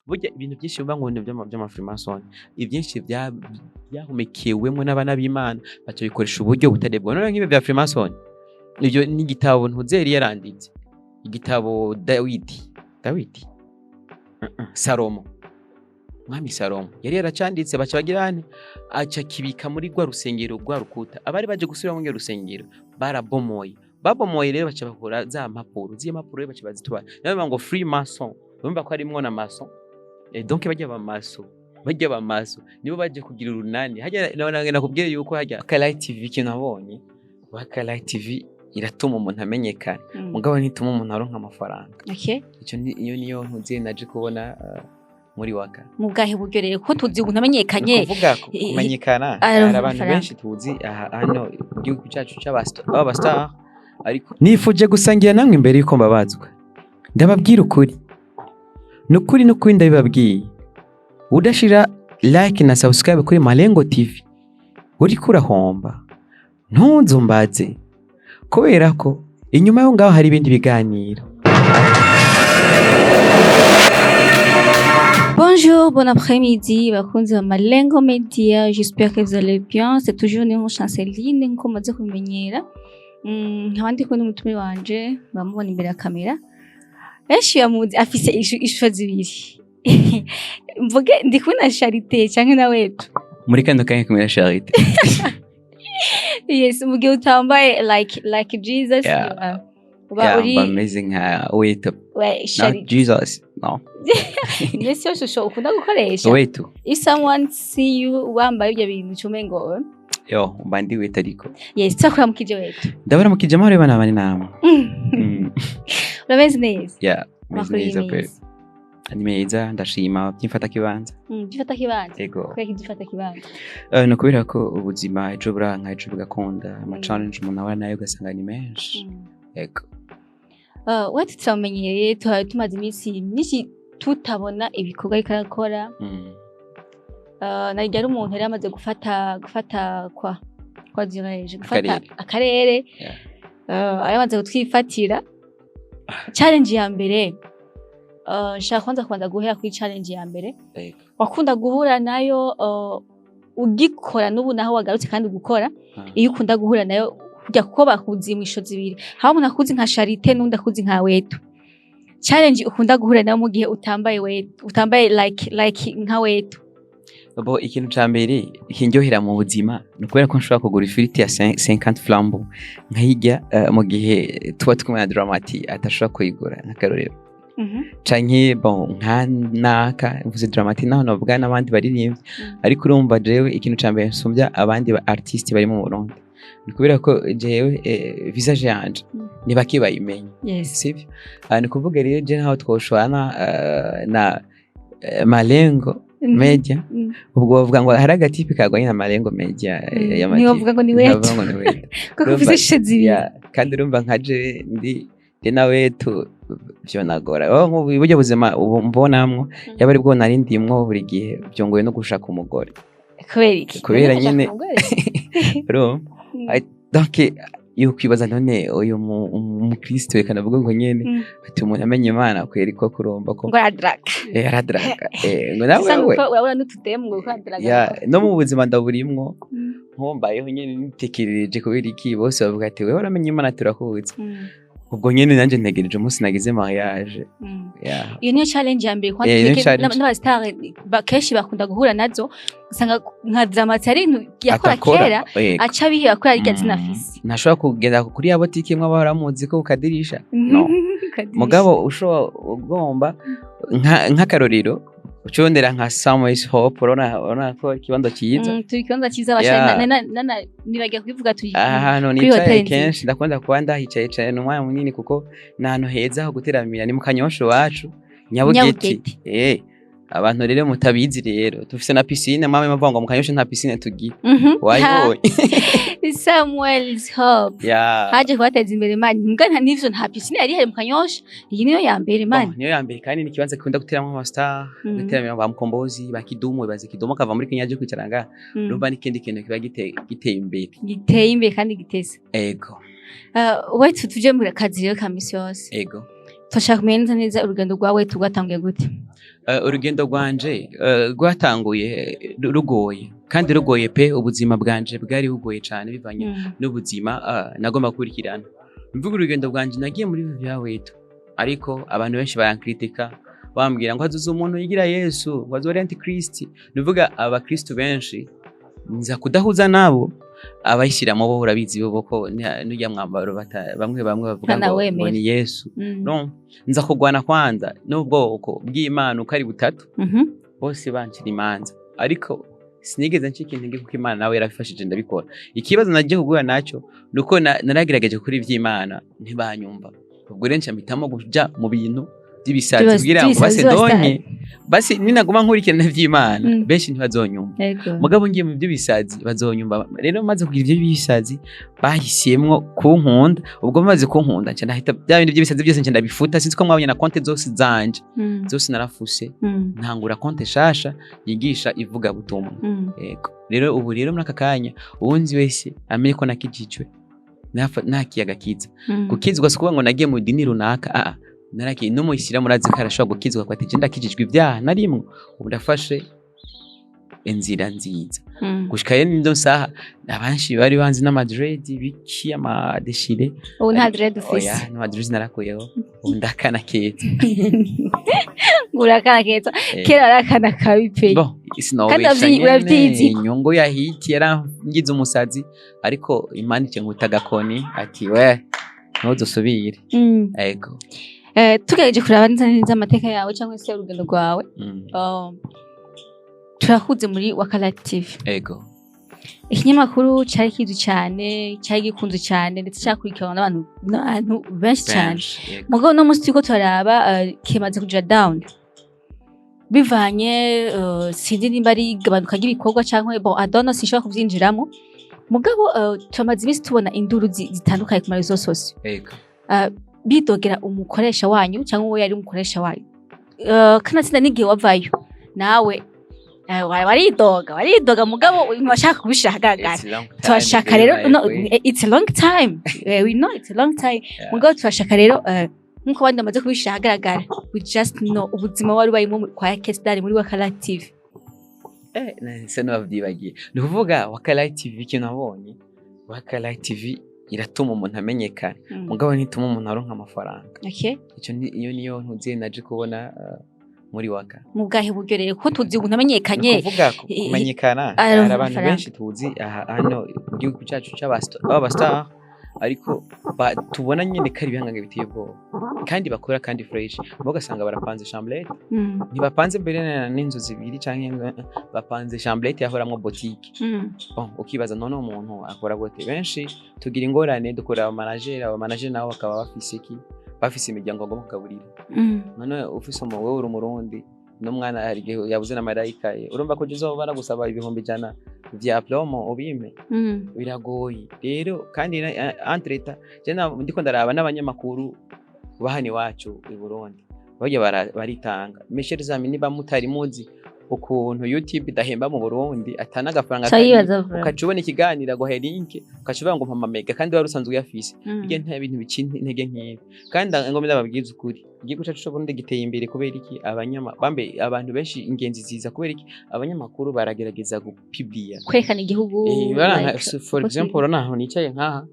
burya ibintu byinshi biba ngo by'amafrimason ibyinshi byahumekewemo n'abana b'Imana baca bikoresha uburyo butarebwa none nk'ibi bya frimason ibyo ni igitabo ntuzeri yaranditse igitabo Dawidi Salomo Mwami Salomo yari yaracanditse baca bagirane aca kibika muri rwa rusengero rwa rukuta abari baje gusubira mu rusengero babomoye rero baca bakora za mpapuro baca bazitwara nayo ngo free mason bumva ko arimwo na mason donc bajya ba maso nibo baje kugira urunani hajya nakubwiye yuko hajya Akalayi TV kinabonye Akalayi TV iratuma umuntu amenyekana mugabo ntituma umuntu aronka amafaranga ico niyo ntuzi naje kubona muri waka mugahe buryo rero ko tuzi umuntu amenyekanye kuvuga kumenyekana hari abantu benshi tuzi hano mu gihugu cyacu c'abastar ariko nifuje gusangira namwe imbere yuko mbabazwa ndababwira ukuri nukuri ndabibabwiye udashira like na subscribe kuri Malengo TV uri kurahomba ntunzumbaze kubera ko inyuma yo ngaho hari ibindi biganiro. Bonjour, bon après-midi, bakunzi ba Malengo Media, j'espère que vous allez bien. C'est toujours Néo Chanceline nko maze kumenyera. Nkabandi ko n'umutumire wanje bamubona imbere ya kamera. Eshi yamuzi afise ishusho zibiri. Mvuge ndi kubona Charité canke na wetu. Muri kando kanya kumera Charité. Yes, mugihe utambaye like Jesus. Yeah. Amazing wetu. Not Jesus. No. Yes, yo shusho ukunda gukoresha. Wetu. If someone see you wambaye ibyo bintu cumengo. Yo, mbandi wetu ariko. Yes, tsakora mukije wetu. Ndabara mukije amahoro bana bani nama. Urabeze neza? Yeah, neza pe. Ni meza ndashima byimfata kibanza. Byifata kibanza. Ego. Kweki byifata kibanza. No kubera ko ubuzima ejo buranka ejo bugakunda ama challenge umuntu abana nayo gasanga ni menshi. Ego. Wetu twamenyereye tumaze iminsi myinshi tutabona ibikorwa ariko arakora. Narijya ari umuntu yari amaze gufata kwa direje gufata akarere. Ayamaze gutwifatira. Challenge ya mbere nshaka kwanza kubanza guhera kuri challenge ya mbere. Wakunda guhura nayo ugikora n'ubu naho wagarutse kandi gukora iyo ukunda guhura nayo kujya kuko bakuzi mu isho zibiri hawo umuntu akuzi nka Charité n'undi akuzi nka wetu. Challenge ukunda guhura nayo mu gihe utambaye wetu utambaye like nka wetu. Bo ikintu ca mbere ikinjohera mu buzima nukubera ko nshobora kugura ifiriti ya 50 flambeau nkayijya mu gihe tuba twumana dramati atashobora kuyigura nkakarorero. Canke bon nkanaka mvuze dramati naho navuga n'abandi baririmbye ariko urumva jewe ikintu ca mbere nsumbya abandi ba artiste bari mu Burundi nikubera ko jewe visage yanje ni baki bayimenya. Sivyo ni kuvuga rero je naho twoshwana na Malengo Media ubwo bavuga ngo hari agatipe kagwanye na Malengo Media ni bavuga ngo ni wetu kuko visage zibiri kandi urumva nkaje ndi na wetu byo nagora nk'uburyo buzima mbonamwo yabari bwo narindimwo buri gihe byongoye no gushaka umugore kubera nyine bro donc yukwibaza none uyu umukristo reka navuga ngo nyene ati umuntu amenye Imana kweri ko kuromba ko aradraka ngo nawe urabona n'utudemu ngo kwadraka no mu buzima ndaburimwo nkombayeho nyene nitekerereje kubera iki bose bavuga ati wewe uramenye Imana turakuzi ubwo nyene nanje ntegereje umunsi nagize mariage. Iyo niyo challenge ya mbere kwandike n'abastar bakeshi bakunda guhura nazo usanga nka dramati ari yakora kera aca bihe akora ari gati nafisi ntashobora kugenda kuri ya botike imwe bahora muzi ko ukadirisha no mugabo ushobora ugomba nka karorero ucondera nka Samuel's Hope urona ko ikibanza cyiza ikibanza cyiza bashana nibagiye kubivuga turi no ni cyane kenshi ndakunda kuba ndahicaye n'umwanya munini kuko nahantu heza ho guteramira ni mu Kanyosho wacu Nyabugeti abantu rero mutabizi rero tufise na piscine mama mavanga mu Kanyosho nta piscine tugiye wayiboye Samuel's Hope haje kwateza imbere mani mbwa nivyo nta piscine yari mu Kanyosho iyi niyo ya mbere mani niyo ya mbere kandi ni kibanza kikunda guteramo abastar guteramira ba Mkombozi ba Kidumu baze Kidumu kava muri Kenya aje kwicaranga rumba n'ikindi kintu kiba giteye imbere kandi giteze ego wetu tuje muri kazi rero kamisi yose ego Twashaka kumenya neza urugendo rwawe tugatangiye gute urugendo rwanje rwatanguye rugoye kandi rugoye pe ubuzima bwanje bwari bugoye cyane bivanye n'ubuzima nagomba gukurikirana mvuga urugendo rwanje nagiye muri vya WETU ariko abantu benshi barankritika bambwira ngo hazuze umuntu yigira Yesu wazore antikristi nuvuga abakristo benshi nza kudahuza nabo abayishyira mu bo urabizi bo ko n'ujya mwambaro bamwe bavuga ngo ni Yesu no nza kugwana kwanza n'ubwoko bw'Imana uko ari butatu bose bancira imanza ariko sinigeze ncika intege kuko Imana nawe yarafashije ndabikora ikibazo nagiye kugura nacyo nuko naragerageje kuri ivy'Imana ntibanyumva ubwo rero mpitamo kuja mu bintu by'ibisazi kugira ngo base donye basi ninaguma nkurikirana ivy'Imana benshi ntibazonyumva mugabo ngiye mu by'ibisazi bazonyumva rero maze kugira ibyo bisazi bahisiyemwo kunkunda ubwo maze kunkunda nca ndahita bya bindi by'ibisazi byose nca ndabifuta sinzi ko mwabonye na konte zose zanje zose narafuse ntangura konte shasha yigisha ivuga butumwa yego rero ubu rero muri aka kanya uwunzi wese amenye ko nakijijwe nakiyaga kiza gukizwa sikuba ngo nagiye mu dini runaka naraki no muyishyira murazi karashobora gukizwa kwati je ndakijijwe ibyaha narimwe ubu ndafashe inzira nziza gushika rero nizo saha abanshi bari banzi na Madrid biki ama deshire ubu nta dread ufise oya na Madrid narakuyeho ubu ndakana keza urakana keza kera arakana kabipe kandi uravyizi inyungu ya hiti yarangize umusazi ariko Imana ice ngutagakoni ati we ntuzosubire yego tugereje kuraba neza amateka yawe cyangwa se urugendo rwawe turahuze muri Wakarati TV yego ikinyamakuru cyari kizwi cyane cyari gikunze cyane ndetse cyakurikiranwa n'abantu benshi cyane mugabo no musi turiko turaraba kimaze kuja down bivanye sinzi nimba ari gabanuka ry'ibikorwa cyangwa bon adono sinshobora kuvyinjiramo mugabo tumaze imisi tubona induru zitandukanye ku marezo sose yego bidogera umukoresha wanyu cyangwa uwo yari umukoresha wanyu kana sinda nigiye wavayo nawe waridoga mugabo washaka kubishahagagara twashaka rero no it's a long time we know it's a long time mugabo twashaka rero nkuko bandi bamaze kubishahagagara we just know ubuzima wari bayimo kwa AKES DON muri Wakarati TV nse n'abavyibagiye nuvuga Wakarati TV ikintu nabonye Wakarati TV iratuma umuntu amenyekana mugabo ntituma umuntu aronka amafaranga ico niyo ntuziye naje kubona muri waka mu bwahe buryo rero ko tuzi umuntu amenyekanye kuvuga kumenyekana hari abantu benshi tuzi hano mu gihugu cyacu c'abastar ariko tubona nyine kari bihangange biteye ubwoba kandi bakora kandi fresh bogasanga barapanze chambrette ntibapanze mbere n'inzu zibiri canke bapanze chambrette yahoramwo boutique bon ukibaza none umuntu akora gute benshi tugira ingorane dukora abamanager nabo bakaba bafise imiryango agomba kugaburira none ufise wowe uri umurundi n'umwana yabuze na marayika urumva ko jizo baragusaba 100 vya plomo ubime biragoye rero kandi entreta jena ndiko ndaraba n'abanyamakuru bahani wacu i Burundi bajye baritanga mesheri zami niba mutari muzi ukuntu YouTube idahemba mu Burundi atana gafaranga ukacubona ikiganira go link ukacuvuga ngo mpama mega kandi warusanzwe yafise bige nta bintu bikindi intege nk'ibi kandi ngombe ndababwiza ukuri igihugu cyacu cyo Burundi giteye imbere kubera iki abantu benshi ingenzi ziza kubera iki abanyamakuru baragerageza gupubliya kwekana igihugu for example naho nicaye nkaha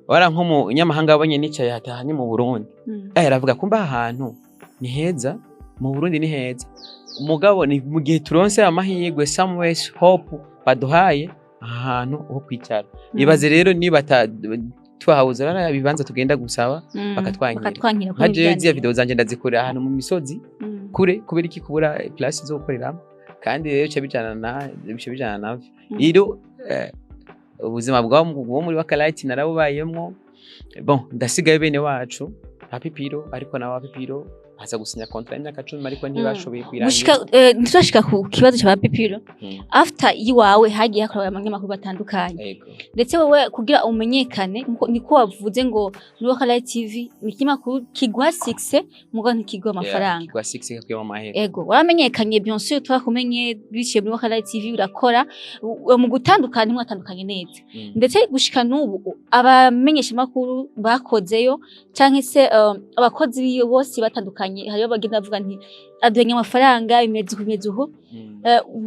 wara nko mu nyamahanga abonye nicaye hatahanye mu Burundi aravuga kumba ahantu ni heza mu Burundi ni heza umugabo ni mu gihe turonse amahirwe somewhere hope baduhaye ahantu ho kwicara ibaze rero niba twahabuze rara bibanza tugenda gusaba bakatwankira haje zya video zanje ndazikora ahantu mu misozi kure kubera iki kubura place zo gukoreramo kandi rero cyo bijana navyo rero ubuzima bwo muri Wakarati narabubayemo bon ndasigaye bene wacu Papipiro ariko na Papipiro haza gusinya contract y'imyaka 10 ariko ntibashoboye kwirangira ntitwashika ku kibazo cya Papipiro after yiwawe hagiye hakorwa abanyamakuru batandukanye ndetse wewe kugira umenyekane niko wavuze ngo muri Wakarati TV ni kimakuru kigwa 6 mugo ntikigwa amafaranga kigwa 6 kakwiye mu mahera ego waramenyekanye bien sûr twakumenye biciye muri Wakarati TV urakora mu gutandukana mwatandukanye neza ndetse gushika n'ubu abamenyesha makuru bakozeyo canke se abakozi biyo bose batandukanye bitandukanye hariyo bagenda bavuga nti aduhenye amafaranga imeze uhu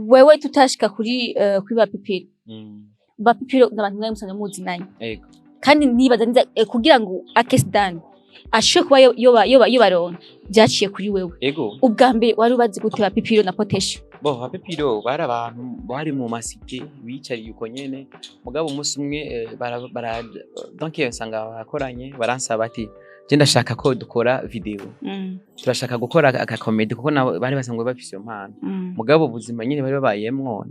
wewe tutashika kuri ba pipiro ba pipiro n'abantu mwe musanga muzi nanye kandi nibaza nza kugira ngo AKES DON asho kuba yo baronka byaciye kuri wewe ubwa mbere wari ubazi gute ba pipiro na POTESHO ba pipiro bari abantu bari mu masite bicariye uko nyene mugabo umunsi umwe donc yasanga bakoranye baransaba ati je ndashaka ko dukora video turashaka gukora aka comedy kuko bari basangwe bafise iyo mpano mugabo ubuzima nyine bari babayemwo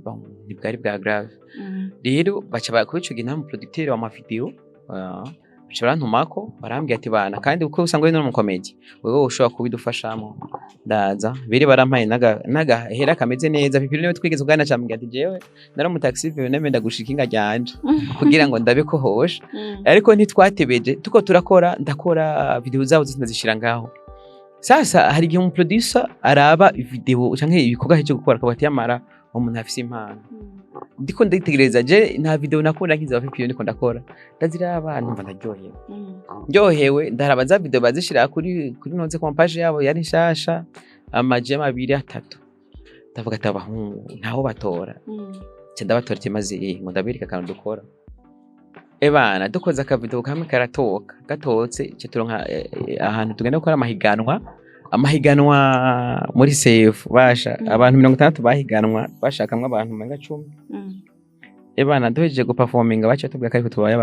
ntibwari bwa grave rero baca bakubicuga inama producteur wa ma video barantumako barambwiye ati bana kandi uko usanga no mu comedy wewe ushobora kubidufashamo ndaza biri barampaye nagahera kameze neza pipiro niwe twigeze kugana cyambwiye ati jewe naro mu taxi vyo nemenda gushika inga ryanje kugira ngo ndabe ko hosha ariko ntitwatebeje tuko ndakora video zabo zindazishira ngaho sasa hari igihe umu producer araba video canke ibikorwa cyo gukora akabati yamara umuntu afise impano ndiko nditegereza je nta video nakunda nkiza pipiro niko ndakora ndazira abantu mva ndyohewe ndaraba za video bazishira kuri nonze ku page yabo yari nshasha amajema 2-3 ndavuga tabahungu ntaho batora cyo ndabatora maze ngo ndabirika kandi dukora ebana dukoze aka video kamwe karatoka gatotse cyo turonka ahantu tugenda gukora amahiganwa muri save basha abantu 60 bahiganwa bashakamwe abantu 10 ebana doheje go performing bacha tubwa kari kutubaye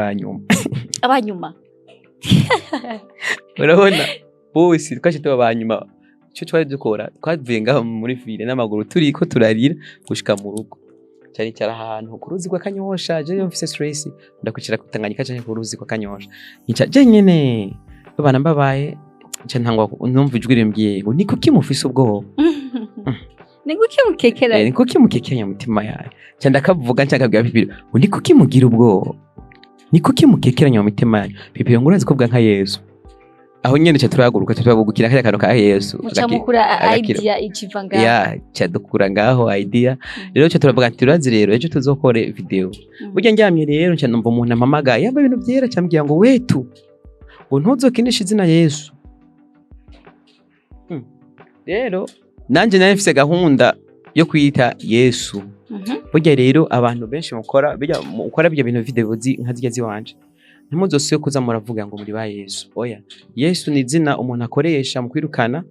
abanyuma urabona bose twaje tuba abanyuma cyo twari dukora twavuyenga muri file n'amaguru turi ko turarira gushika mu rugo cyari ahantu ku ruzi kwa Kanyosha je mfise stress ndakucira kutanganyika cyane ku ruzi kwa Kanyosha nica je nyene abana mbabaye nca ntangwa numva ijwi rimbwiye ngo niko kimufise ubwoba niko kimukekera niko kimukekenya mutima yawe cya ndakavuga nshakabwira pipiro ngo niko kimugira ubwoba niko kimukekeranya mu mutima yawe pipiro ngo urazi ko bwa nka Yesu aho nyene cya turahaguruka tutubagukira kaya kantu ka Yesu cyamukura idea ikiva ngaho ya cyadukura ngaho idea rero cyo turavuga ati urazi rero ejo tuzokore video burya njyamye rero nca numva umuntu amamaga yamba ibintu byera cyambwiye ngo wetu ngo ntuzokinisha izina Yesu rero nanje nafise gahunda yo kwita Yesu burya rero abantu benshi mukora ibyo bintu video nkazijya ziwanje ntimuzose kuza muravuga ngo muri ba Yesu oya Yesu ni izina umuntu akoresha mu kwirukana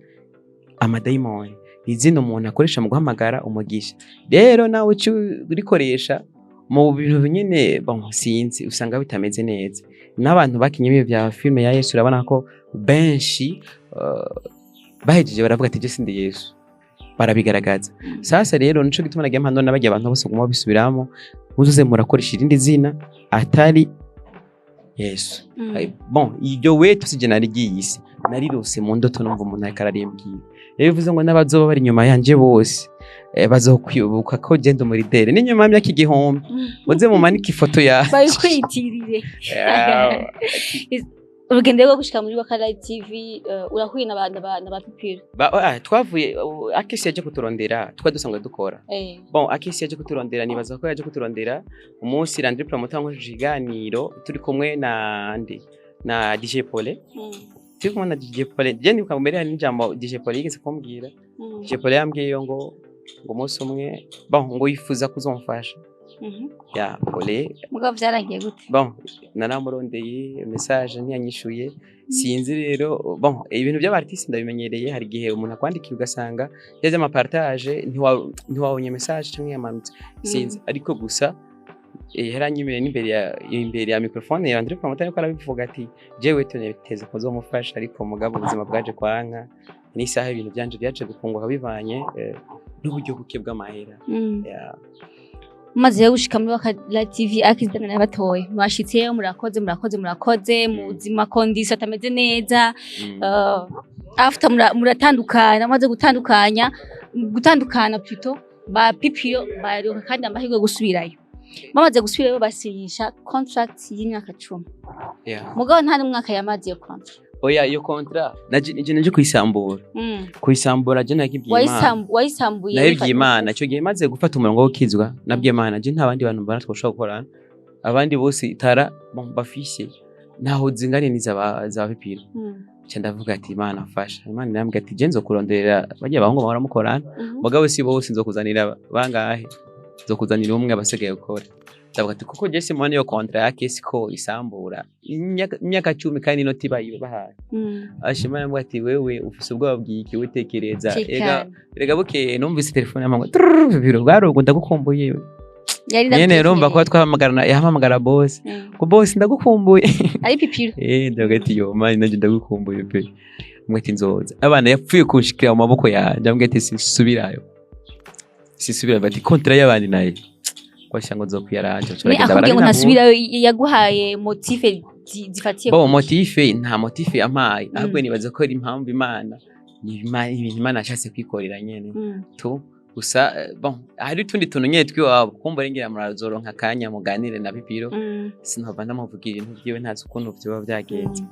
amadayimoni izina umuntu akoresha mu guhamagara umugisha rero nawe cyo urikoresha mu bintu nyine sinzi usanga bitameze neza n'abantu bakinye ibyo bya filme ya Yesu urabona ko benshi bahejeje baravuga ati je sindi Yesu barabigaragaza sasa rero nico gituma nagiye mpano nabajya abantu bose guma bisubiramo muzuze murakoresha irindi zina atari Yesu ibyo wetu sije nari giyisi nari rose mu ndoto numva umuntu akararimbwiye rero bivuze ngo n'abazoba bari nyuma yanje bose bazokwibuka ko genda muri dere n'inyuma y'imyaka 1000 muze mu maniki ifoto ya bari kwitirire urugendo rwo gushika muri Wakala TV urahuye n'abantu ba pipiro twavuye AKES yaje kuturondera twadusanga dukora AKES yaje kuturondera nibaza ko yaje kuturondera umunsi Landry promoter ngo jiganiro turi kumwe na DJ Pole turi kumwe na DJ Pole je ni ukamubere hari n'ijambo DJ Pole yigeze kumbwira DJ Pole yambwiye ngo umunsi umwe ngo yifuza kuzomfasha ya Pole mugabo byaragiye gute naramurondeye message ntiyanyishuye sinzi rero ibintu by'abartiste ndabimenyereye hari gihe umuntu akwandikira ugasanga yaje ama partage ntiwabonye message cyangwa yamanutse sinzi ariko gusa yaranyimeye imbere ya microphone ya Landry promoter ko arabivuga ati jewe tuneteze ko zomufasha ariko mugabo ubuzima bwaje kwanka n'isaha ibintu byanje byaje gufunguka bivanye n'uburyo buke bw'amahera maze yo gushika muri Wakala TV AKES DON n'abatoye mwashitseyo murakoze mu buzima kondisi atameze neza after muratandukana maze gutandukana plutôt ba pipiro baronka kandi amahirwe gusubirayo bamaze gusubirayo basinyisha contract y'imyaka 10 mugabo nta n'umwaka yamaze yo contract oya iyo kontra naje kuyisambura je nakibwiye Imana wayisambuye nabibwiye Imana cyo gihe maze gufata umurongo wo kizwa nabwiye Imana je nta bandi bantu mbana twashobora gukorana abandi bose itara bafishe naho zingane niza za pipiro nca ndavuga ati Imana mfasha. Imana irambwira ati je nzokuronderera barya bahungu bahora mukorana mugabo si bose nzokuzanira bangahe nzokuzanira umwe abasigaye gukora. Ndavuga ati kuko je simone yo contrat ya AKES ko isambura imyaka 10 kandi inoti bayibahaye. Ashima yambwira ati wewe ufise ubwoba bwiki witekereza ega bukeye numvise telefone yamango biro bwarogo ndagukumbuye nyene rumva ko twahamagarana yahamagara boss ko boss ndagukumbuye ari pipiro ndavuga ati yo mani nanje ndagukumbuye pe mwete nzoza abana yapfuye kunshikira mu maboko yanje ndambwira ati sisubira bati contrat y'abandi naye kwasha ngo nzokwiyaranje turagenda baragenda ngo nasubira yaguhaye motive zifatiye bo motive nta motive amaye ahubwo nibaza ko ari impamvu Imana yashatse kwikorera nyene tu gusa bon hari tundi tuntu nyene twiwabo kumva ngira murazoronka kanya muganire na pipiro sinova ndamuvugira ibintu byiwe ntazi ukuntu byo byagenze.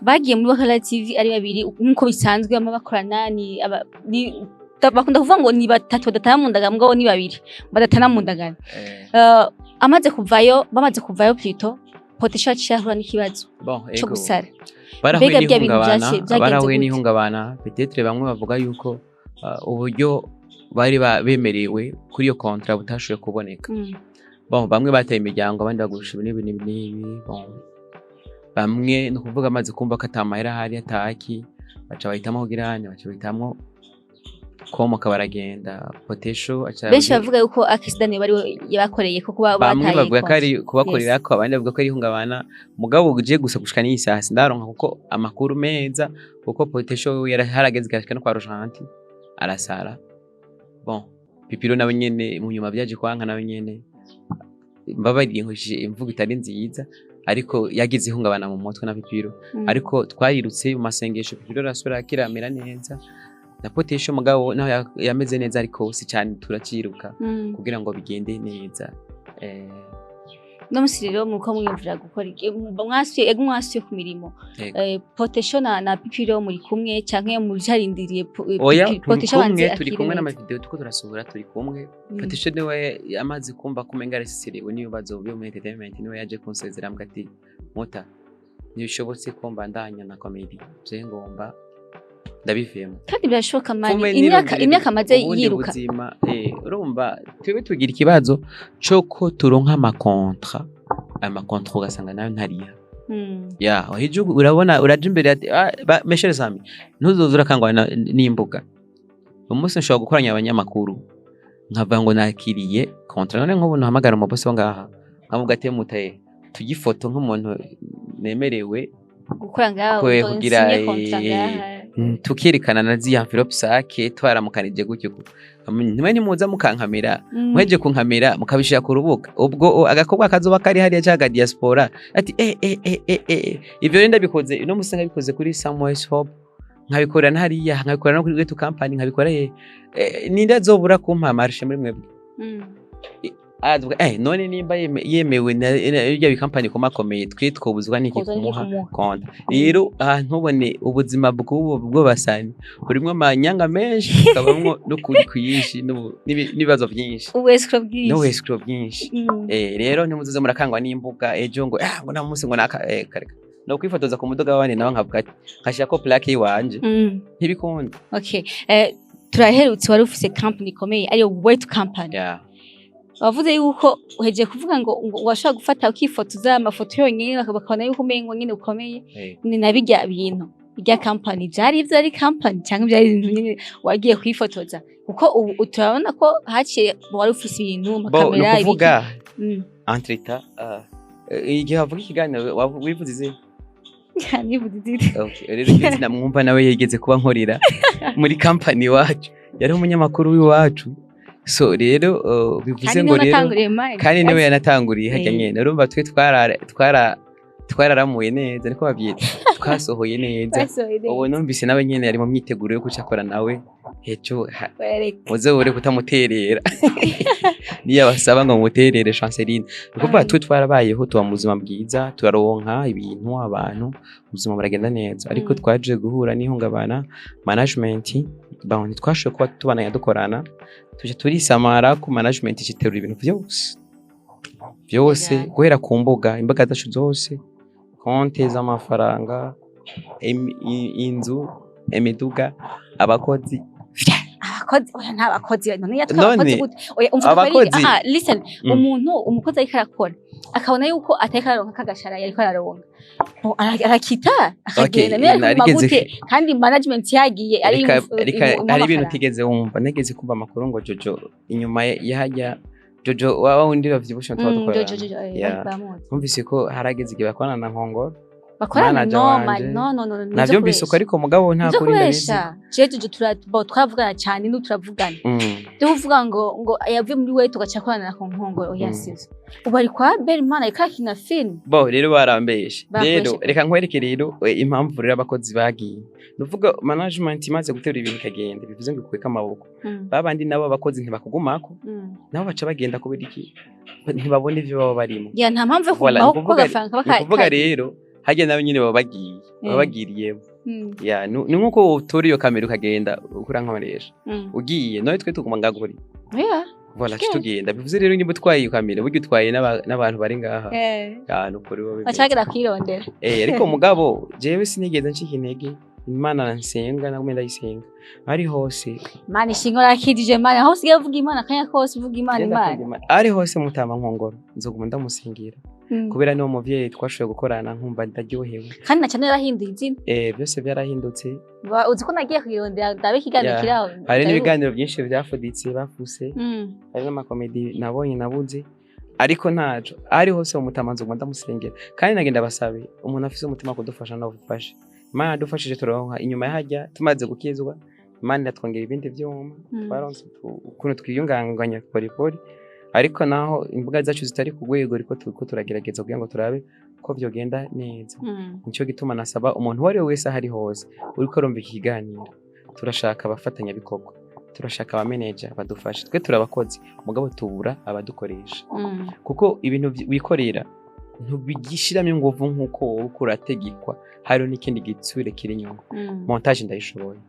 Bagiye muri Bakara TV ari babiri nkuko bisanzwe amabakorana ni bakunda kuvuga ngo ni batatu badatana mu ndagano ngo ni babiri badatana mu ndagano. Bamaze kuvayo plutôt POTESHO cyahura n'ikibazo cyo gusara. Barahuye n'ihungabana peut-être bamwe bavuga yuko uburyo bari bemerewe kuri iyo contrat butashoboye kuboneka. Bon bamwe bataye imiryango abandi bagurusha ibintu bon bamwe no kuvuga amaze kumva ko atamahera hari ataki baca bahitamo kugiranya baca bahitamo komoka baragenda POTESHO benshi bavuga yuko AKES DON bari yabakoreye ko kuba bataye bamwe bavuga ko ari kubakorera ko abandi bavuga ko ari hungabana mugabo uje gusa gushika n'isa sindaronka kuko amakuru meza kuko POTESHO yarahageze gashika no kwa Rojanti arasara. Bon pipiro nawe nyene mu nyuma byaje kwanka nawe nyene mbabariye nkoje imvugo itari nziza ariko yagize ihungabana mu mutwe na pipiro ariko twarirutse mu masengesho pipiro rasura akiramera neza na POTESHO mugabo naho yameze neza ariko si cyane turaciruka kugira ngo bigende neza. No musiriro muko mwimvira gukora mwasuye ku mirimo POTESHO na pipiro muri kumwe canke mu jarindiriye POTESHO banze turi kumwe n'amavideo tuko turasohora turi kumwe POTESHO niwe amaze kumva kumenga resisirewe niyo bazobiyo mu entertainment niwe yaje kunsezera mbwati mota nibishobotse ko mbandanya na comedy je ngomba ndabivemo kandi birashoka mani imyaka maze yiruka urumva twebwe tugira ikibazo cyo turonka amakontra ugasanga nayo ntariya hejuru urabona uraje imbere ati meshere sami ntuzoza urakangwa n'imbuga umunsi nshobora gukoranya abanyamakuru nkava ngo nakiriye kontra none nk'ubu nahamagara mu boss ngaha nkavuga ati mutaye tugifoto nk'umuntu nemerewe gukora ngaho kugira tukerekana na ziya envelope sake twaramukanije gutyo nimwe nimuza mukankamera mweje kunkamera mukabishira ku rubuga ubwo agakobwa kazoba kari hariya cyaga diaspora ati ivyo renda bikoze no musanga bikoze kuri Samuel Shop nkabikora hariya nkabikora no kuri WETU company nkabikora ninde azobura kumpa marche muri mwebwe none nimba yemewe n'irya bikampani komakomeye twe twobuzwa n'iki kumuha konta rero ntubone ubuzima bw'ubu basani burimo amanyanga menshi kabamwo no kuri kwiyishi n'ibibazo byinshi n'uwescro byinshi rero ntimuzuze murakangwa n'imbuga ejo ngo nta munsi ngo kareka no kwifotoza ku mudoga wandi nawe nkavuga ati nkashira ko plaque yiwanje ntibikunda. Okay turaherutse wari ufise company ikomeye ariyo WETU company wavuze yuko uheje kuvuga ngo washaka gufata ukifotoza amafoto yonyine bakabona yuko umengo nyine ukomeye ni nabijya bintu bijya company byari ivyo ari company cyangwa byari ibintu nyine wagiye kwifotoza kuko uturabona ko haciye wari ufise ibintu makamera kuvuga entreta igihe havuga ikiganiro wivuze rero igeze namwumva nawe yegeze kuba nkorera muri company wacu yari umunyamakuru w'iwacu so rero bivuze ngo rero kandi niwe yanatanguriye hajya nyene urumva twe twararamuye neza niko bavyita twasohoye neza ubu numvise nawe nyene yari mu myiteguro yo kucakora nawe hecho muzobore kutamuterera niya basaba ngo muterere Chanceline kuko twe twarabayeho tuba mu buzima bwiza turaronka ibintu abantu ubuzima buragenda neza ariko twaje guhura n'ihungabana management bawundi twashoye kuba tubana yadukorana tuje turisamara ku management citerura ibintu byose guhera ku imbuga zacu zose konte z'amafaranga inzu imiduga abakozi oya nta bakozi none yatwa None, abakozi gute oya umva abakozi- aha listen umukozi ariko arakora akabona yuko ateka aronka kagashara yariko araronka arakita akagenda Okay, mbere ariko narigeze- gute kandi management yagiye ari hari ibintu utigeze wumva nageze kumva amakuru ngo Jojo inyuma yahajya Jojo waba wundi bavyibusha twadukorana Yeah. Numvise ko harageze igihe bakorana na Nkongoro bakorana manager wanje. no navyo mbise uko ariko mugabo nta kuri ndabizi jeje twavugana cyane n'uturavugana tuvuga ngo yavuye muri wetu gacha korana na Nkongoro yasize ubu ari kwa Berman ikakina film bo rero barambeshe Bakoreshe. rero reka nkwereke rero impamvu rero abakozi bagiye nuvuga management imaze gutera ibintu kagenda bivuze ngo kweka amaboko babandi nabo abakozi ntibakugumako nabo baca bagenda kubera iki ntibabone ivyo baba barimo ya nta mpamvu yo Voilà, kubaho ni kuko gafaranga ukuvuga rero hajya nabo nyine baba bagiye baba bagiriyemo ya ni nkuko utora iyo kamera ukagenda ukura nkoresha ugiye nawe twe tuguma ngaguri yeah voilà tugenda bivuze rero niba utwaye iyo kamera buryo utwaye n'abantu bari ngaha ya nukuri wowe bacagera kwirondera ariko mugabo jewe sinigeze ncika intege Imana nsenga nagumye ndayisenga ari hose Imana ishingora kidije Imana hose yavuga Imana kanya kose uvuga Imana ari hose mutama Nkongoro nzoguma ndamusingira kubera niwo muvyeyi twashoboye gukorana nkumva ndaryohewe kandi na cyane yarahinduye izina byose byarahindutse uzi ko nagiye kwirondera ndabe ikiganiro kiraho hari n'ibiganiro byinshi byafuditse bafuse hari n'amakomedi nabonye nabuze ariko ntaco ari hose umutama nzoguma ndamusengera kandi nagenda basabe umuntu afise umutima kudufasha no gufasha Imana dufashije turonka inyuma yahajya tumaze gukizwa Imana yatwongera ibindi vyuma twaronse ukuntu twiyunganganya polipoli ariko naho imbuga zacu zitari ku rwego ariko turiko turagerageza kugira ngo turabe ko vyogenda neza nico gituma nasaba umuntu wari wese ahari hose uriko rumva ikiganiro turashaka abafatanya bikorwa turashaka aba manager badufasha twe turabakozi mugabo tubura abadukoresha kuko ibintu wikorera ntubigishiramo inguvu nkuko wowe urategekwa hari n'ikindi gitsure kiri inyuma montage ndayishoboye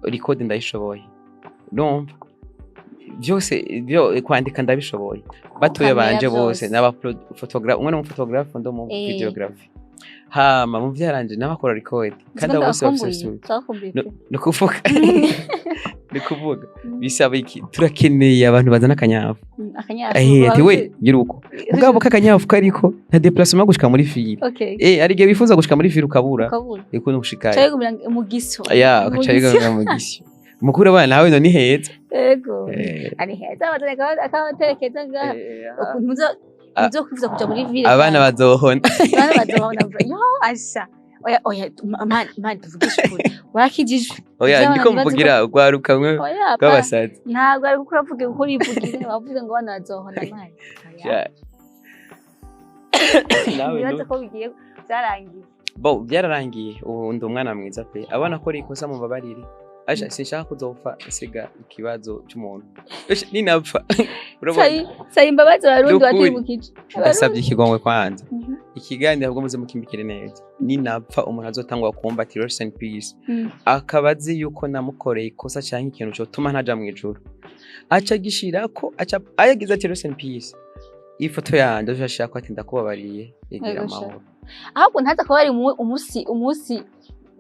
record ndayishoboye ndumva byose byo kwandika ndabishoboye batoye banje bose n'aba photographe umwe n'umufotographe ndo mu videography hama mu vyaranje n'abakora record kandi bose bafite nukuvuga bisaba iki turakeneye abantu bazana akanyafu ati we giruko mugabo kakanyafu kariko nta déplacement gushika muri file arige bifuza gushika muri file ukabura iko nushikaye cyo mu giso akacayiga mu giso mukuru abana nawe no ni heza yego ari heza akabaterekeza ngaha ukuntu muzo kwifuza kuja muri ville abana bazohona yo asha oya man tuvugisha ukuri wakijijwe oya ndiko mvugira rwarukamwe rw'abasazi ntabwo ari gukora vuga ukuri ivugire wavuze ngo abana bazohona mani nawe ko bigiye byarangiye byararangiye ubu ndi umwana mwiza pe abana ko rikosa mu babarire aje sinshaka kuzopfa isiga ikibazo cy'umuntu ninapfa sai imbabazi barundi batibukije ndasabye ikigongwe kwanza ikiganiro ahubwo muze mukimbikire neza ninapfa umuntu azotangwa kumva ati rest in peace akabazi yuko namukoreye ikosa cyangwa ikintu cyo tuma ntaja mu ijuru aca gishirako aca ayagize ati rest in peace ifoto yanje ashaka ati ndakubabariye igira amahoro ahubwo ntaza ko bari umusi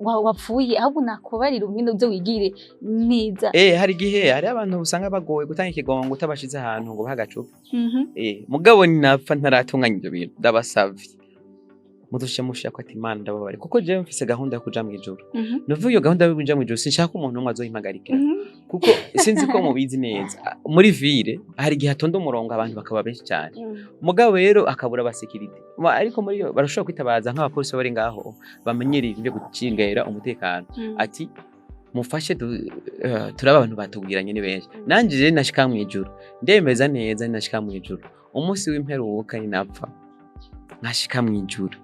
wapfuye ahubwo nakubarira umwino byo wigire neza hari gihe hari abantu usanga bagoye gutanga ikigongo utabashize ahantu ngo bahagacupa mugabo ninapfa ntaratunganya ibyo bintu ndabasavye mudushe mushaka ati Imana ndababare kuko je mfise gahunda yo kuja mu ijuru nuvuye iyo gahunda yo kuja mu ijuru sinshaka umuntu umwe azoyimpagarikira kuko sinzi ko mubizi neza muri ville hari gihe hatonda umurongo abantu bakaba benshi cyane mugabo rero akabura abasekirite ariko muri yo barashobora kwitabaza nk'abapolisi bari ngaho bamenyereye ibyo gucingera umutekano ati mufashe turaba abantu batubwiranye ni benshi nanje je nashika mu ijuru ndemeza neza nashika mu ijuru umunsi w'imperuka ninapfa nashika mu ijuru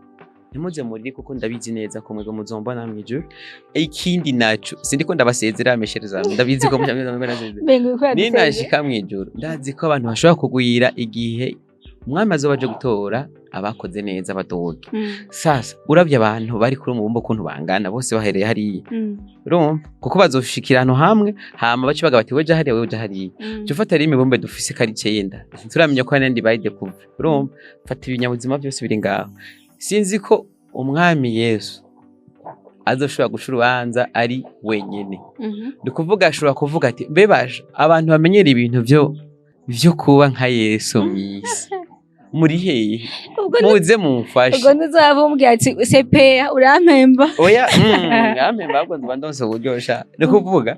nimuze muri kuko ndabizi neza ko mwego muzombona mu ijuru ikindi naco sindiko ndabasezera ameshereza ndabizi ko ni nashika mu ijuru ndazi ko abantu bashobora kugwira igihe umwami azobaje gutora abakoze neza badoge sasa uravye abantu bari kuri umubumbo kuntu bangana bose bahereye hariya urumva kuko bazoshikira hano hamwe hama baci baga bati weje hariya weje hariya cyo fata rimi bombe dufise kari 9 turamenya ko nandi bayide kuva urumva fata ibinyabuzima byose biri ngaho sinzi ko umwami Yesu azoshobora guca urubanza ari wenyene. Ni kuvuga ashobora kuvuga ati bebaje abantu bamenyera ibintu vyo kuba nka Yesu mw'isi muri hehe muze mumfashe. Ubwo ntuzavumbwira ati sepeya urampemba. Oya ngampemba ahubwo nzoba ndonse uburyosha. Ni kuvuga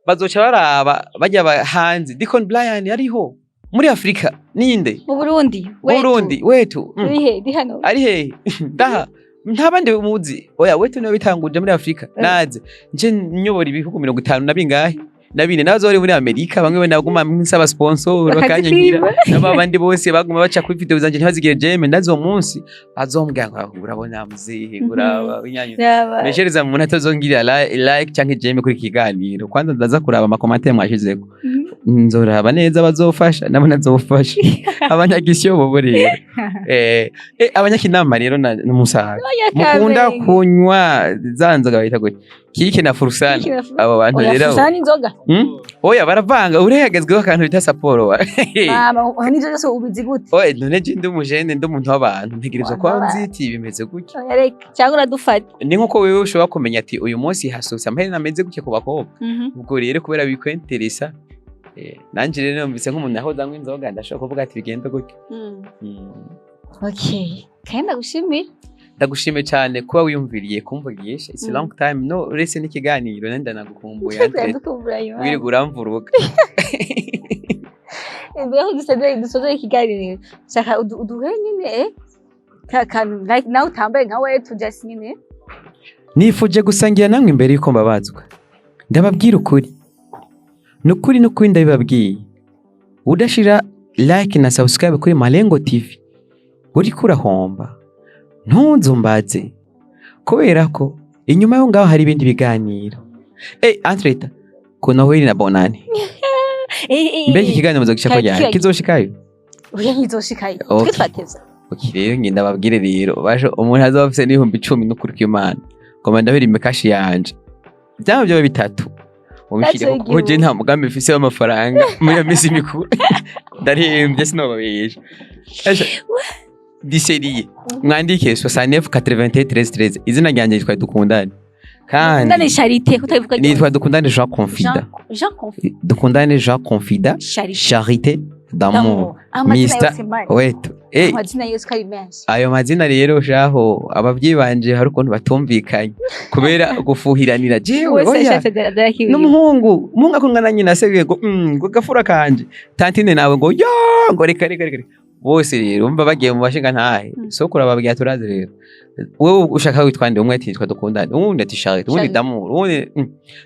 bazoca baraba bajya hanze Deacon Brian ariho muri Afrika ninde mu Burundi wetu ari hano ari hehe daha ntabandi muzi. Oya wetu niwe bitanguje muri Afrika naze nje nyobora ibihugu 50 na bingahe nabine nazo bari muri Amerika bamwe naguma nsaba sponsor bakanyankira n'abandi bose baguma baca kuri video zanje ntibazigire jeme ndazo munsi azombwira ngo urabona muzihe uraba inyanyu meshereza mu ntata zongira like cyangwa jeme kuri kiganiro kwanza ndaza kuraba ama commentaire mwashizeko nzoraba neza bazofasha nabo nazofasha abanyagisyo bo rero abanyakinama rero n'umusaga mukunda kunywa zanzaga bayita gute kike na furusana abo bantu rero furusana inzoga oya baravanga urehagezweho akantu bita saporo mama nizo zose ubizi gute oya none je ndi umujene ndi umuntu w'abantu ntegerezwa ko nziti bimeze gutya cyangwa uradufata ni nkuko wewe ushobora kumenya ati uyu munsi hasose amahera nameze gutya ku bakobwa ubwo rero kubera bikwenteresa nanje rero numvise nk'umuntu yahoze anywa inzoga ndashobora kuvuga ati bigenda gutya. Okay kandi ndagushimiye cyane kuba wiyumviriye kumvugisha. It's a long time no uretse n'ikiganiro nenda nagukumbuye wiri guramvuruka Mbega dusoze ikiganiro shaka uduhe nyine kantu like now utambaye nka wetu just nyine nifuje gusangira namwe imbere yuko mbabazwa ndababwira ukuri nukuri ndabibabwiye udashira like na subscribe kuri Malengo TV uri kurahomba ntunzumbaze kubera ko inyuma yo ngaho hari ibindi biganiro Antreta ko noeline na bonane mbega ikiganiro muzogisha ko ryari kizoshikayo oya kizoshikayo twateza rero ngenda babwire rero baje umuntu azofise n'ibihumbi 10 n'ukuri kw'Imana ngoma ndabirime kashi yanje byaba byo bitatu ubishire kuko je nta mugambi mfise w'amafaranga muri misi mikuru ndarembye sinobabeje diseriye mwandike 69811313 izina ryanje twari dukundane kandi ndane charité kutabivuga nitwa dukundane Jean Confida dukundane Jean Confida charité d'amour Mr wetu amazina yose kari menshi ayo mazina rero shaho abavyi banje hari ukuntu batumvikanye kubera gufuhiranira jewe oya n'umuhungu akungana nyina se ngo gafura kanje tantine nawe ngo yo ngo reka bose rero umva bagiye mu bashinga ntahe sokura babwiye turazi rero wewe ushaka witwande umwe ati twa dukundane uwundi ati charité uwundi d'amour uwundi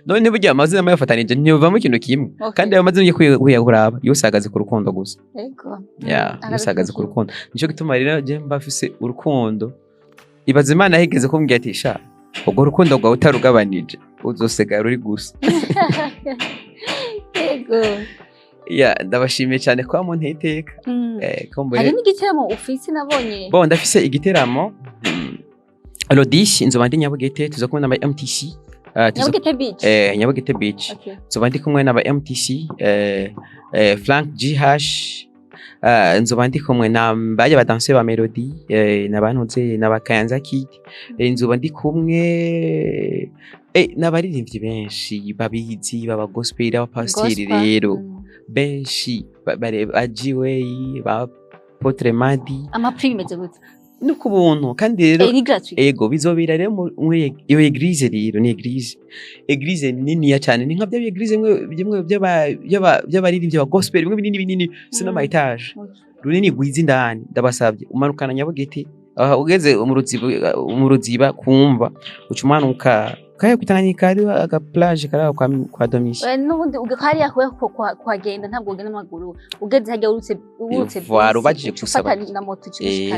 none burya amazina mayafatanije ntiyova mu kintu kimwe kandi ayo mazina ugiye kuyakuraba yose agaze ku rukundo gusa yose agaze ku rukundo nico gituma rero je mbafise urukundo ibaze Imana yigeze kumbwira ati sha ubwo rukundo rwawe utarugabanije uzosigara uri gusa ndabashimiye cyane kwa mu ntiteka hari n'igiteramo ufise nabonye ndafise igiteramo Lodish inzoba ndi Nyabugete tuzokumwe n'aba MTC Nyabugete Beach nzoba ndi kumwe n'aba MTC Frank GH nzoba ndi kumwe n'abaje badanse ba Melody n'abantuze n'abakayanza Kid nzoba ndi kumwe n'abaririmbyi benshi babizi baba gospel abapasteri rero benshi ajiwe ba Potre Madi amaprime meze gute no kubuntu kandi rero ego bizobira rero muri iyo eglise rero ni eglise nini ya cyane ni nka bya eglise bimwe by'abaririmbyi ba gospel bimwe binini sino ma etage runini gwiza indani ndabasabye umanukana Nyabugete ugeze umuruziba kumva ucumanuka kaya kutanganyika ari aga plage kara kwa Domishi n'ubundi ugakari yakwe kwagenda ntabwo ugenda amaguru ugeze hajya urutse warubajije gusaba na moto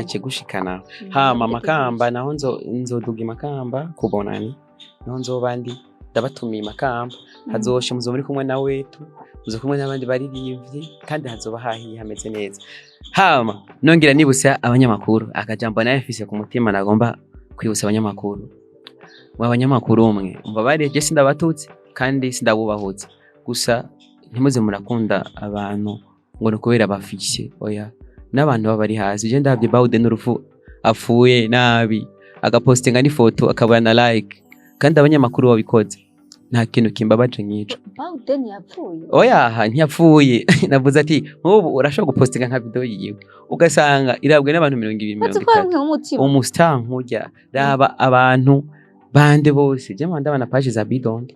cigushikana hama makamba naho nzoduga makamba kubonani naho nzobandi ndabatumiye makamba hazoshe muzo muri kumwe na wetu muzo kumwe n'abandi baririmbyi kandi hazoba hahiye hameze neza hama nongera nibusa abanyamakuru akajambo naye afise ku mutima nagomba kwibusa abanyamakuru abanyamakuru umwe mbabare je sindabatutse kandi sindabubahutse gusa ntimuze murakunda abantu ngo nokubera bafishe oya n'abantu babari hasi je ndabye bawude n'urufu afuye nabi agapostinga ni photo akabana like kandi abanyamakuru babikoze nta kintu kimbabaje nk'ico. Bawden yapfuye. Oya ntiyapfuye navuze ati nk'ubu urashobora gupostinga nka video yiwe ugasanga irabwe n'abantu 230 umustar nk'urya raba abantu bande bose je mwanda bana page za bidon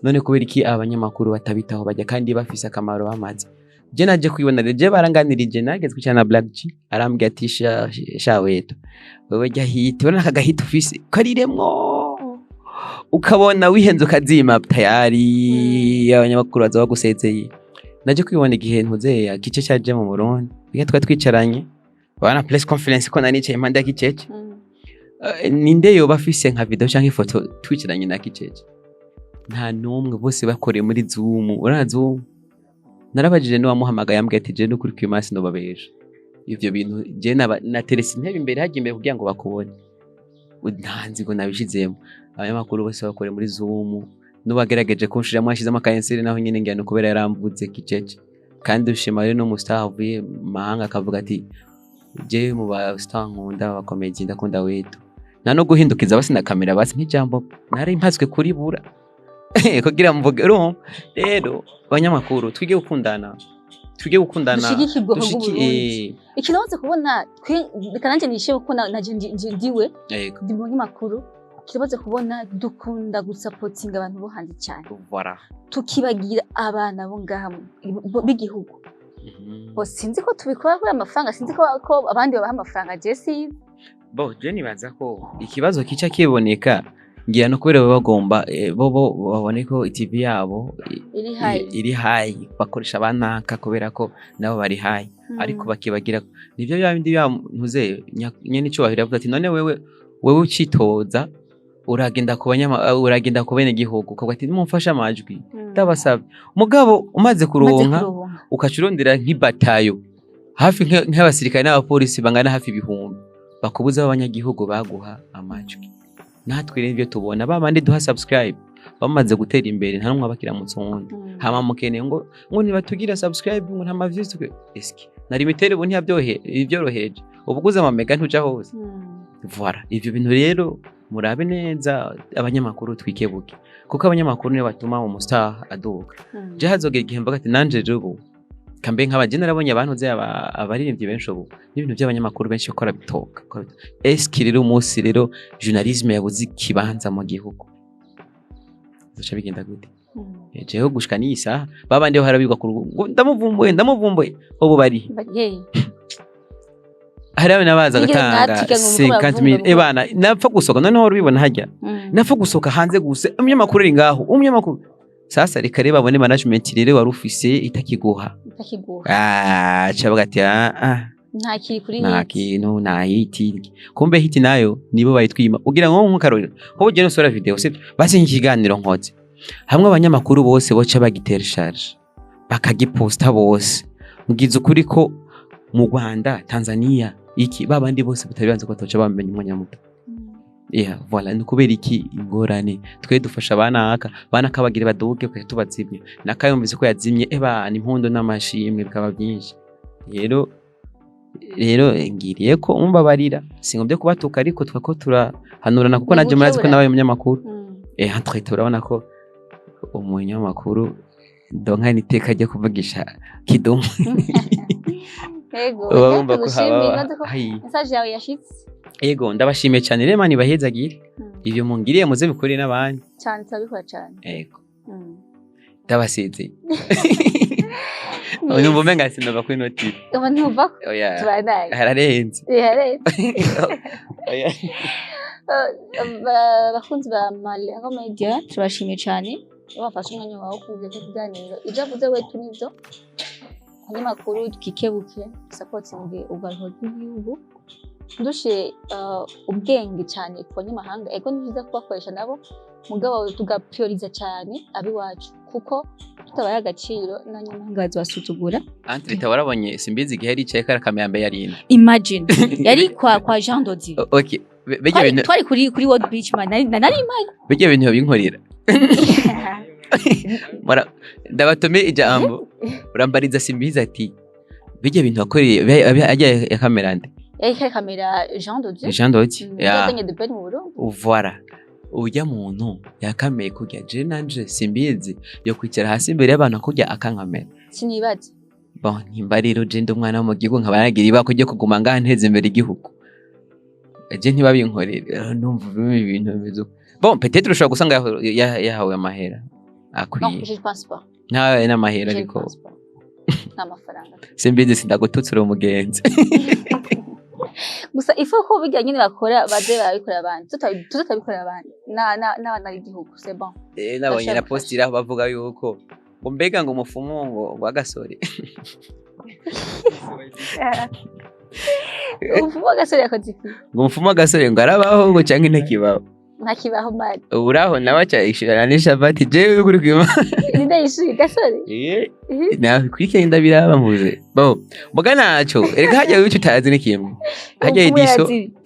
none kubera iki abanyamakuru batabitaho bajya kandi bafise akamaro bamaze je naje kwibona je baranganirije nagezwe cyane Black G arambye ati sha wetu wewe jya hiti ubona akagahita ufise kariremwo ukabona wihenze ukazima tayari abanyamakuru baza bagusezeye naje kwibona igihe ntuze kice cyaje mu Burundi biga twicaranye bana press conference ko nanice impande ya Kicece ninde yo bafise nka video canke ifoto twicaranye na Kicece nta numwe bose bakoreye muri Zoom urazo narabajije no wamuhamagaye ambwe ati je no kuri kwimasi no babeje ivyo bintu je na teresi ntebe imbere haje imbere kugira ngo bakubone ntanzi ngo nabishizemo abanyamakuru bose bakore muri Zoom n'ubagerageje kunshira mwashizemo akayenseri naho nyine ngiyano kubera yaramvuze Kicece kandi ushima rero no mustar avuye mahanga akavuga ati je mu ba star nkunda bakomeye ndakunda wetu nta no guhindukiza basi na kamera basi nk'ijambo nari impaswe kuri bura kugira mvuge rero abanyamakuru twige gukundana ikintu kubona kananje nishe uko naje ndiwe ndi mu nyamakuru kibaze kubona dukunda gusupportinga abantu bo hanze cyane tukibagira abana bo ngaha b'igihugu sinzi ko tubikora kuri amafaranga sinzi ko abandi babaha amafaranga Jesse je nibaza ko ikibazo kica kiboneka ngira no kubera bagomba bo babone ko TV yabo iri high bakoresha abanaka kubera ko nabo bari high ariko bakibagira nivyo byabindi ntuze nyene cyo bahira avuga ati none wewe ucitoza uragenda ku bene gihugu ukavuga ati mumfasha amajwi ndabasaba mugabo umaze kuronka ukacurondera nk'ibatayo hafi nk'abasirikare n'abapolisi bangana hafi ibihumbi bakubuza abanyagihugu baguha amajwi natwe rero ibyo tubona babandi duha subscribe bamaze gutera imbere nta numwe abakira mu tsundi hama mukene ngo nibatugira subscribe ngo nta maviews twe eski na limitere bo ntibyoroheje ubuguze ama mega ntuja hose voilà ivyo bintu rero murabe neza abanyamakuru twikebuke kuko abanyamakuru niyo batuma umustar aduka je hazogera igihe mvuga ati nanje rubu kambe nk'abaje narabonye abantu ze abaririmbyi benshi ubu n'ibintu by'abanyamakuru benshi bakora bitoka eski rero umunsi rero journalisme yabuze ikibanza mu gihugu duca bigenda gute jewe gushika n'isa babandi ho harabigwa ku ndamuvumbuye ubu bari harabe nabaza gatanga 50000 bana napfa gusoka noneho urubibona hajya napfa gusoka hanze guse umunyamakuru iri ngaho umunyamakuru sasa reka reba bone management rero warufise itakiguha cyabaga ati nta kiri kuri kintu nta hiti kumbe hiti nayo nibo bayitwima ugira ngo nkukarorero ko ugene sora video se basi ikiganiro nkoze hamwe abanyamakuru bose boca bagitera charge bakagiposta bose mugize ukuri ko mu Rwanda Tanzania iki babandi bose batabibanze ko toca bamenye umunyamuto voilà nukubera iki ingorane twe dufasha abana kabagira baduke ko tubazimye nakayumvise ko yazimye ni impundo n'amashimwe bikaba byinshi rero ngiriye ko umbabarira singombe kubatuka ariko twako turahanurana kuko naje murazi ko nabaye umunyamakuru entre turabona ko umunyamakuru ndonka niteka ajya kuvugisha kidomo Ego gushimira message yawe yashitse ego ndabashimiye cyane rero mani bahezagire ivyo mungiriye muze bikuri n'abandi cyane tabikora cyane ego ndabasize uyu mumenga sinova ku inoti uva tubanaye hararenze bakunzi ba Malero Media turashimiye cyane bafashe umwanya wawe kuvuga ko kuganira ibyo avuze wetu nivyo abanyamakuru twikebuke supporting ugarho rw'igihugu ndushe ubwenge cyane ku banyamahanga ego ni byiza kubakoresha nabo mugabo tugaprioriza cyane abiwacu kuko tutabaye agaciro n'abanyamahanga bazasuzugura Antrita warabonye simbizi igihe yari cyeka kamera yarina imagine yari kwa Jean Dodi okay twari kuri World Beach man nari imagine bige bintu binkorera ndabatome ijambo urambariza simbizi ati bige bintu akoreye ajya ya kamera nde yari kamera Jean Dodi ya de peine mu Burundi voilà urya muntu yakameye kurya je nanje simbizi yo kwicara hasi imbere y'abantu kurya akankamera sinibaza bon nimba rero je ndi umwana wo mu gihugu nkaba nagira ibako ryo kuguma ngaha nteze imbere igihugu je ntibabinkorera numva ibintu bimezo bon peut-être ushobora gusanga yahawe amahera akwiye je pense pas ntawe n'amahera ariko n'amafaranga simbizi sindagututsura umugenzi gusa ifo ko bijya nyine bakora baze barabikora abandi tutabikora abandi n'abana b'igihugu c'est bon nabonye na postira bavuga yuko ngo mbega ngo umufumo ngo wagasore umufumo wagasore yakoze iki ngo umufumo wagasore ngo arabaho ngo cyangwa ntakibaho ntakibaho mari uraho nawe cyayishira nishabati jewe kuri kwima ninde yishuri gasore na kwike ndabiraba mvuze bo mboga naco erega hajya wicu utazi n'ikimwe hajya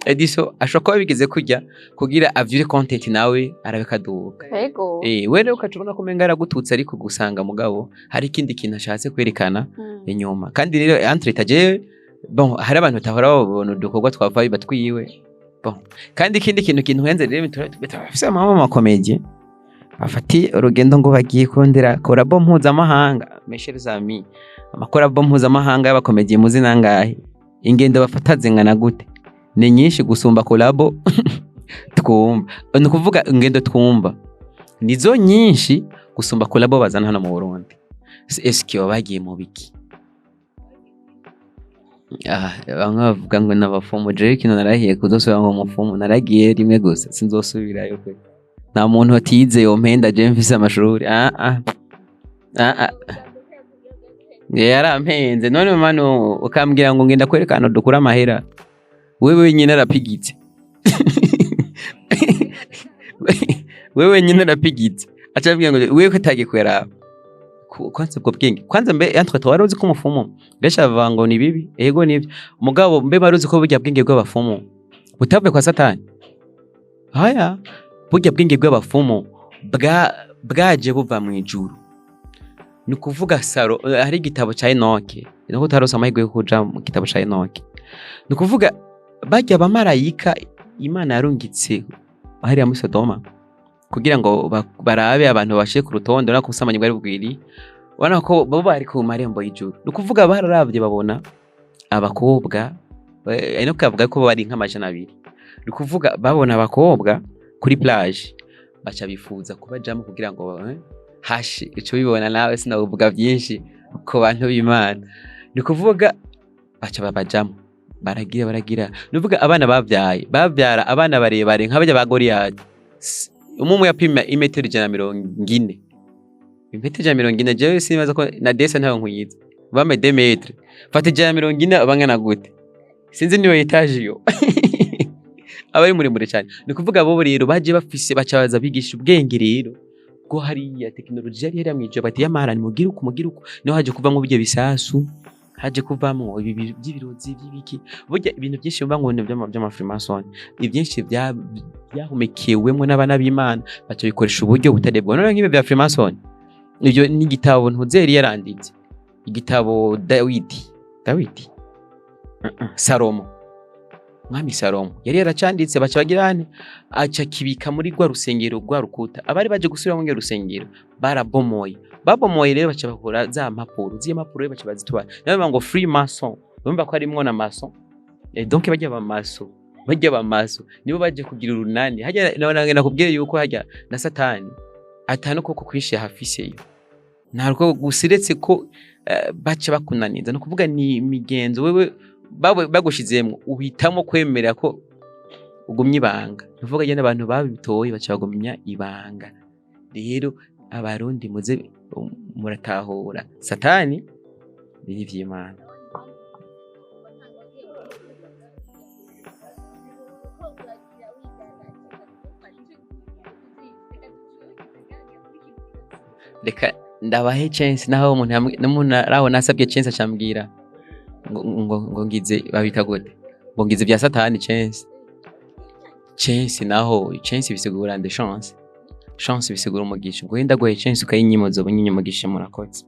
ediso ashobora bigeze kujya kugira avyure content nawe arabikaduka yego were ukacubona ko menga aragututse ariko gusanga mugabo hari ikindi kintu ashatse kwerekana inyuma kandi rero entre taje bon hari abantu batahora babona udukorwa twava batwiwe bon kandi ikindi kintu henze rero turafise amama komedie bafati urugendo ngo bagiye kondera korabo mpuzamahanga mes amis amakorabo mpuzamahanga y'abakomedie muzi nangahe ingendo bafata zingana gute ni nyinshi gusumba korabo twumva ni kuvuga ingendo twumva nizo nyinshi gusumba korabo bazana hano mu Burundi eske bagiye mu biki bamwe bavuga ngo n'abafumu je kino narahiye kuzosubira ngo umufumu naragiye rimwe gusa sinzosubirayo pe nta muntu watize yo mpenda je mfise amashuri yarampenze none mano ukambwira ngo ngenda kwerekana dukura amahera wewe nyine arapigitse wewe nyine arapigitse acabwira ngo wewe kutagiye kwera kwanza bwo bwenge kwanza mbe entre toi uzi ko umufumo besha vango ni bibi ego nivyo mugabo mbe baruzi ko burya bwenge bw'abafumo butave kwa satani haya burya bwenge bw'abafumo bwaje buva mu ijuru ni kuvuga saro hari igitabo ca Enoke nako tarose amahirwe yo kuja mu gitabo ca Enoke ni kuvuga bajya abamarayika Imana yarungitse ahari ya Sodoma kugira ngo barabe abantu bashe ku rutonde na kusamanya bwari bwiri wana ko bo bari ku marembo y'ijuru no kuvuga bararavye babona abakobwa eno kavuga ko bari nk'amajana 2 no kuvuga babona abakobwa kuri plage baca bifuza kubajamo kugira ngo hashi ico bibona nawe sinavuga byinshi ko bantu b'Imana no kuvuga baca babajamo baragira nuvuga abana bavyara abana barebare nk'abaje ba Goliath umumu yapima imetero 140 imetero 140 je sinibaza ko na desa ntayo nkwiyiza bame 2 metre fata 140 abangana gute sinzi niyo etage yo abari muri cyane ni kuvuga bo rero baje bafise bacabaza bigisha ubwenge rero ko hari ya technology yari yaramwije bati yamara ni mugira uko no haje kuva mu byo bisasu haje kuvamo ibi by'ibirozi by'ibiki burya ibintu byinshi mba ngo by'amafrimason ibyinshi byahumekewemo n'abana b'Imana baco bikoresha uburyo butadebwa none nk'ibe bya Freemason ibyo ni igitabo ntuzeri yaranditse igitabo Dawidi Salomo mwami Salomo yari yaracanditse baca bagirane aca kibika muri gwa rusengero rwa rukuta abari baje gusubira mu rusengero babomoye rero baca bakora za mpapuro z'impapuro baca bazitwara nawe ngo Freemason bumva ko arimwo na mason donc bajya ba maso nibo baje kugira urunani hajya nabona kubwiye yuko hajya na satani atano koko kwishe hafiseyo ntarwo gusiretse ko baca bakunaniza no kuvuga ni imigenzo wewe bagushizemo uhitamo kwemera ko ugumye ibanga uvuga cyane abantu babitoye baca bagumya ibanga rero abarundi muze muratahura satani ni vy'Imana reka ndabahe chance naho umuntu araho nasabye chance acambwira ngo ngize babita gute ngo ngize bya satani chance naho chance bisigura de chance bisigura umugisha ngo wenda goye chance ukayinyimozo bunyinyumugisha murakotse